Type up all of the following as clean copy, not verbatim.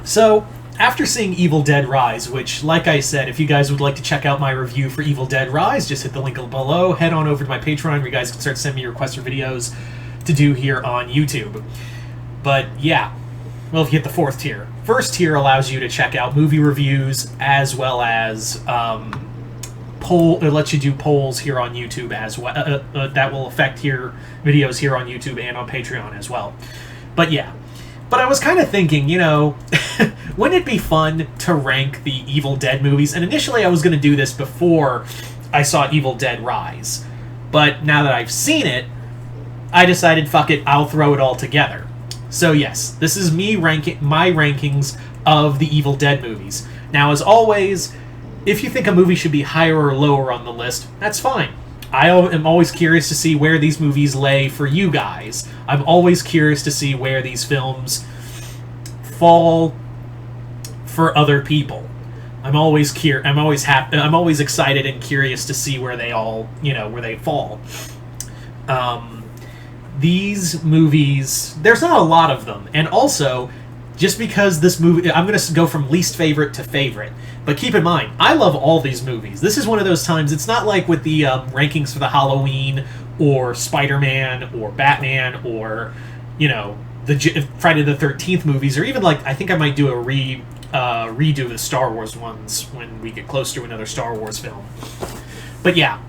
So, after seeing Evil Dead Rise, which, like I said, if you guys would like to check out my review for Evil Dead Rise, just hit the link below, head on over to my Patreon where you guys can start sending me requests for videos to do here on YouTube. But, yeah. Well, if you hit the fourth tier. First tier allows you to check out movie reviews, as well as, it lets you do polls here on YouTube as well. That will affect your videos here on YouTube and on Patreon as well. But, yeah. But I was kind of thinking, wouldn't it be fun to rank the Evil Dead movies? And initially I was going to do this before I saw Evil Dead Rise. But now that I've seen it, I decided, fuck it, I'll throw it all together. So yes, this is me ranking my rankings of the Evil Dead movies. Now, as always, if you think a movie should be higher or lower on the list, that's fine. I am always curious to see where these movies lay for you guys. I'm always curious to see where these films fall for other people. I'm always happy. I'm always excited and curious to see where they all, where they fall. These movies, there's not a lot of them, and also, just because this movie, I'm going to go from least favorite to favorite. But keep in mind, I love all these movies. This is one of those times, it's not like with the rankings for the Halloween, or Spider-Man, or Batman, or, the Friday the 13th movies, or even I think I might do a redo of the Star Wars ones when we get close to another Star Wars film. But yeah.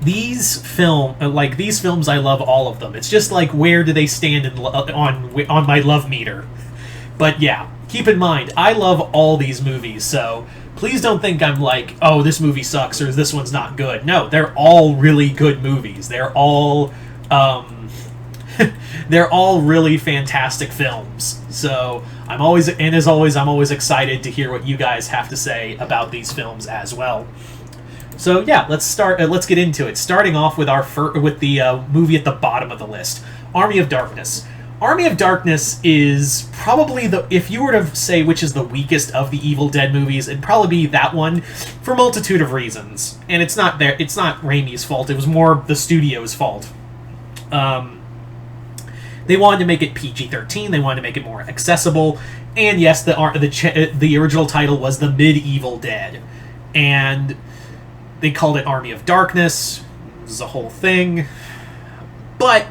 These films, I love all of them. It's just where do they stand on my love meter? But yeah, keep in mind, I love all these movies, so please don't think I'm oh, this movie sucks or this one's not good. No, they're all really good movies. They're all, they're all really fantastic films. So I'm always excited to hear what you guys have to say about these films as well. So yeah, let's start. Let's get into it. Starting off with the movie at the bottom of the list, Army of Darkness. Army of Darkness is probably if you were to say which is the weakest of the Evil Dead movies, it'd probably be that one, for a multitude of reasons. And it's not Raimi's fault. It was more the studio's fault. They wanted to make it PG-13. They wanted to make it more accessible. And yes, the original title was The Medieval Dead, and they called it Army of Darkness. It was a whole thing. But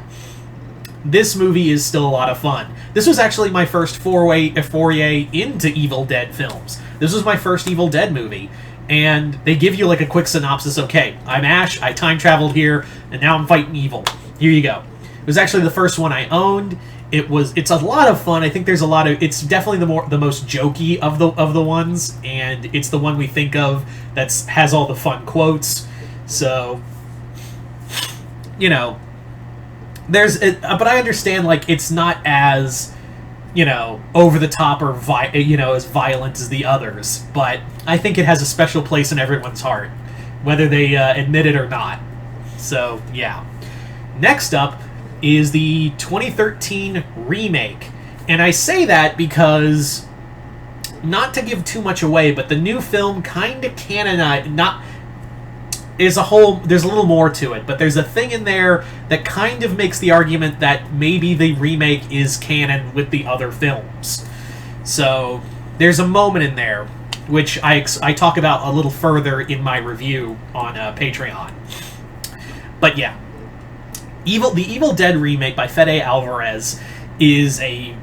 this movie is still a lot of fun. This was actually my first foray into Evil Dead films. This was my first Evil Dead movie. And they give you a quick synopsis. Okay, I'm Ash, I time traveled here, and now I'm fighting evil. Here you go. It was actually the first one I owned. It's a lot of fun. I think there's a lot of... It's definitely the most jokey of the ones, and it's the one we think of that has all the fun quotes. So, but I understand it's not as over the top or as violent as the others. But I think it has a special place in everyone's heart, whether they admit it or not. So yeah. Next up is the 2013 remake. And I say that because, not to give too much away, but the new film kind of canonized, there's a little more to it, but there's a thing in there that kind of makes the argument that maybe the remake is canon with the other films. So, there's a moment in there, which I talk about a little further in my review on Patreon. But yeah. The Evil Dead remake by Fede Alvarez is a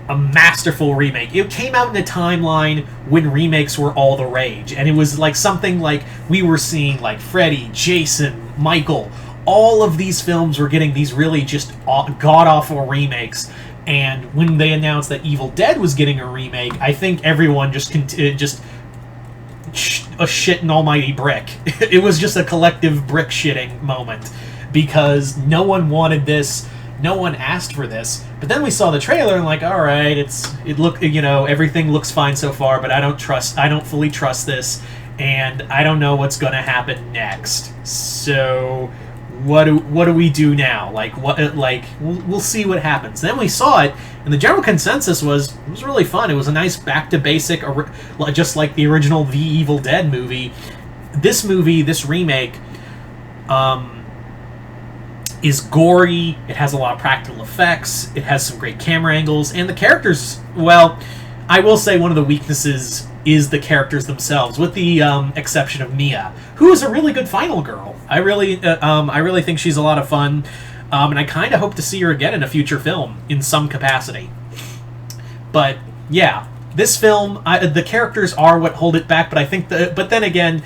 masterful remake. It came out in a timeline when remakes were all the rage, and it was something we were seeing Freddy, Jason, Michael. All of these films were getting these really just god-awful remakes, and when they announced that Evil Dead was getting a remake, I think everyone just a shit and almighty brick. It was just a collective brick shitting moment. Because no one wanted this, no one asked for this. But then we saw the trailer and all right, everything looks fine so far, but I don't fully trust this, and I don't know what's going to happen next. So what do we do now? We'll see what happens. Then we saw it, and the general consensus was it was really fun. It was a nice back to basic, just like the original The Evil Dead movie. This remake, is gory, it has a lot of practical effects, it has some great camera angles, and the characters, well, I will say one of the weaknesses is the characters themselves, with the exception of Mia, who is a really good final girl. I really think she's a lot of fun, and I kind of hope to see her again in a future film in some capacity. But yeah, this film, the characters are what hold it back. But I think but then again,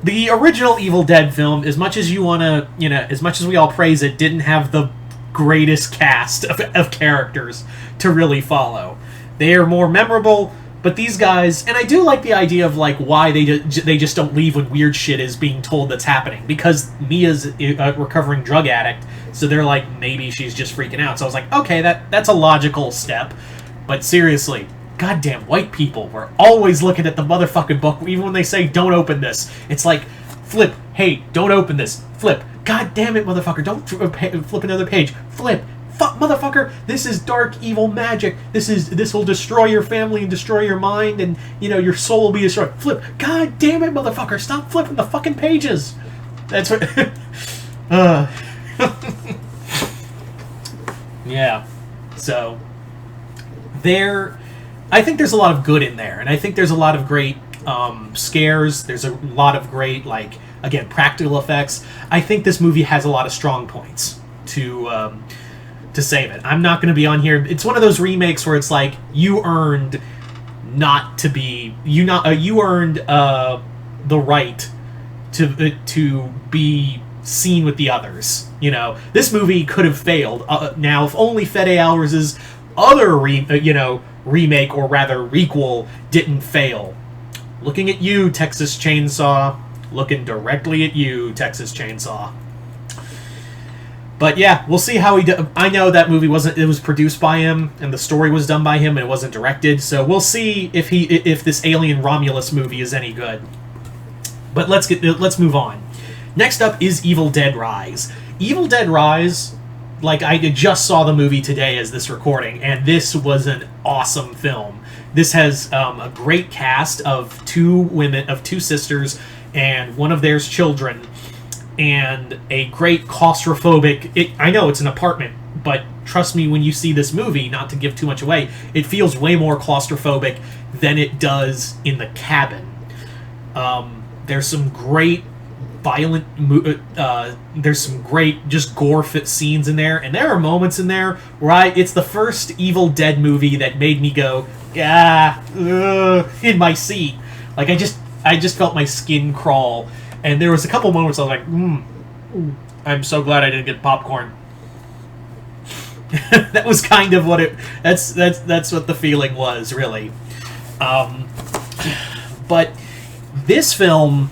the original Evil Dead film, as much as you want to, as much as we all praise it, didn't have the greatest cast of characters to really follow. They are more memorable, but these guys, and I do like the idea of like why they just don't leave when weird shit is being told that's happening, because Mia's a recovering drug addict, so they're like, maybe she's just freaking out. So I was like, okay, that's a logical step, but seriously, goddamn white people, we're always looking at the motherfucking book, even when they say don't open this. It's like, flip, hey, don't open this, flip, god damn it, motherfucker, don't flip another page, flip, fuck, motherfucker, this is dark, evil magic. This will destroy your family and destroy your mind, and, your soul will be destroyed. Flip. God damn it, motherfucker, stop flipping the fucking pages. That's what... Yeah. So, I think there's a lot of good in there, and I think there's a lot of great scares. There's a lot of great, again, practical effects. I think this movie has a lot of strong points to save it. I'm not going to be on here. It's one of those remakes where it's like, you earned not to be... You earned the right to be seen with the others. This movie could have failed. Now, if only Fede Alvarez's other remake, or rather requel, didn't fail. Looking at you, Texas Chainsaw. Looking directly at you, Texas Chainsaw. But yeah, we'll see how he does. I know that movie it was produced by him, and the story was done by him, and it wasn't directed, so we'll see if this Alien Romulus movie is any good. But let's move on. Next up is Evil Dead Rise. Evil Dead Rise, I just saw the movie today as this recording, and this was an awesome film. This has a great cast of two sisters, and one of their children, and a great claustrophobic... I know it's an apartment, but trust me when you see this movie, not to give too much away, it feels way more claustrophobic than it does in the cabin. There's some great violent... there's some great just gore fit scenes in there, and there are moments in there where it's the first Evil Dead movie that made me go, in my seat. I just felt my skin crawl. And there was a couple moments I was like, I'm so glad I didn't get popcorn. That was kind of what that's what the feeling was, really. But this film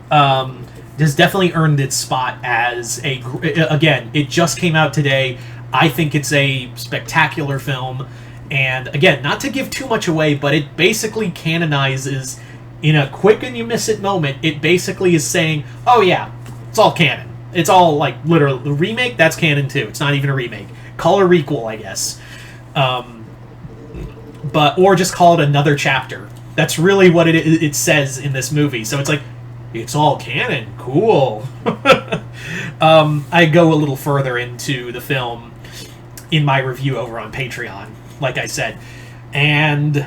has definitely earned its spot as again, it just came out today. I think it's a spectacular film. And again, not to give too much away, but it basically canonizes... In a quick and you miss it moment, it basically is saying, oh yeah, it's all canon. It's all, literally, the remake, that's canon too. It's not even a remake. Call it a requel, I guess. Or just call it another chapter. That's really what it says in this movie. So it's like, it's all canon. Cool. I go a little further into the film in my review over on Patreon, like I said. And,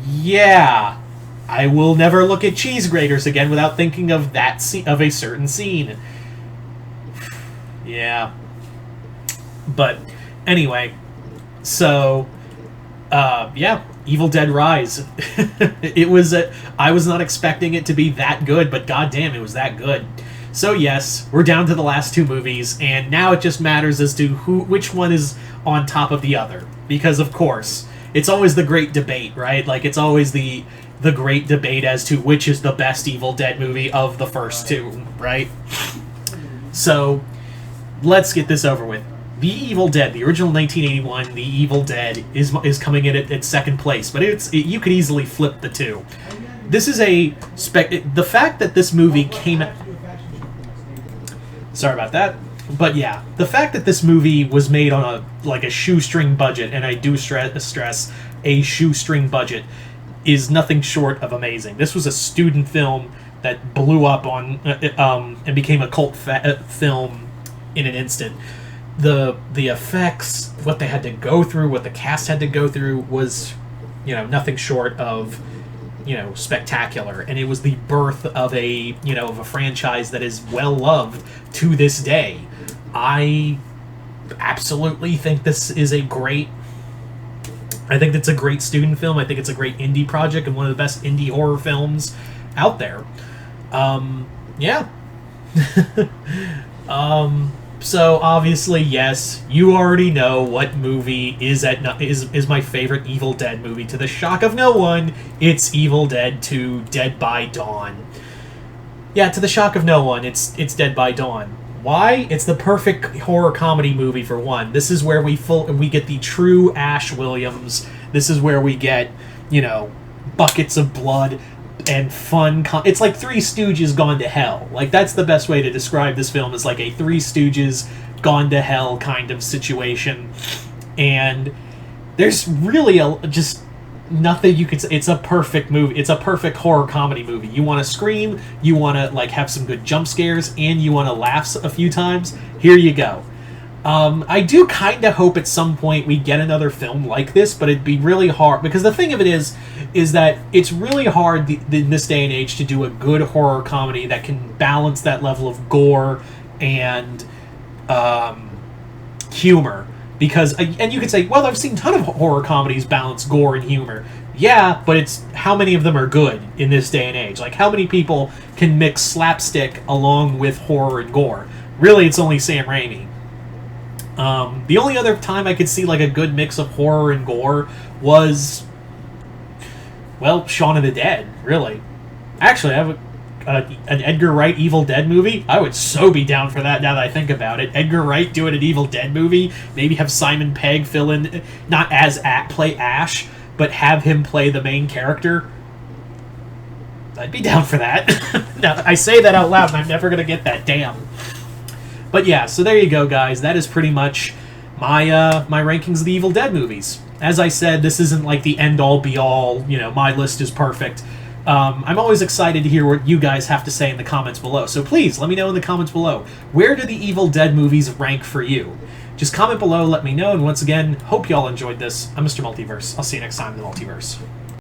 yeah... I will never look at cheese graters again without thinking of of a certain scene. Yeah. But anyway, so yeah, Evil Dead Rise. I was not expecting it to be that good, but goddamn, it was that good. So yes, we're down to the last two movies, and now it just matters as to which one is on top of the other, because of course, it's always the great debate, right? It's always the great debate as to which is the best Evil Dead movie of the first two, right? So, let's get this over with. The Evil Dead, the original 1981, The Evil Dead, is coming in at second place, but you could easily flip the two. This is the fact that this movie came out... Sorry about that. But yeah, the fact that this movie was made on a shoestring budget, and I do stress a shoestring budget, is nothing short of amazing. This was a student film that blew up and became a cult film in an instant. The effects, what they had to go through, what the cast had to go through was nothing short of, spectacular. And it was the birth of a franchise that is well loved to this day. I absolutely think this is a great student film. I think it's a great indie project and one of the best indie horror films out there. Yeah. So obviously, yes, you already know what movie is my favorite Evil Dead movie. To the shock of no one, it's Evil Dead 2: Dead by Dawn. Yeah, to the shock of no one, it's Dead by Dawn. Why? It's the perfect horror comedy movie for one. This is where we get the true Ash Williams. This is where we get, buckets of blood and fun. It's like Three Stooges gone to hell. Like, that's the best way to describe this film, is like a Three Stooges gone to hell kind of situation. And there's really just nothing you could say. It's a perfect movie. It's a perfect horror comedy movie. You want to scream, you want to have some good jump scares, and you want to laugh a few times. Here you go. I do kind of hope at some point we get another film like this, but it'd be really hard, because the thing of it is that it's really hard in this day and age to do a good horror comedy that can balance that level of gore and humor. Because, and you could say, well, I've seen a ton of horror comedies balance gore and humor. Yeah, but it's how many of them are good in this day and age? Like, how many people can mix slapstick along with horror and gore? Really, it's only Sam Raimi. The only other time I could see like a good mix of horror and gore was, well, Shaun of the Dead, really. Actually, I have an Edgar Wright Evil Dead movie. I would so be down for that now that I think about it. Edgar Wright doing an Evil Dead movie. Maybe have Simon Pegg fill in, not as play Ash, but have him play the main character. I'd be down for that. Now, I say that out loud, and I'm never going to get that. Damn. But yeah, so there you go, guys. That is pretty much my rankings of the Evil Dead movies. As I said, this isn't like the end-all, be-all, my list is perfect. I'm always excited to hear what you guys have to say in the comments below. So please, let me know in the comments below. Where do the Evil Dead movies rank for you? Just comment below, let me know, and once again, hope y'all enjoyed this. I'm Mr. Multiverse. I'll see you next time in the Multiverse.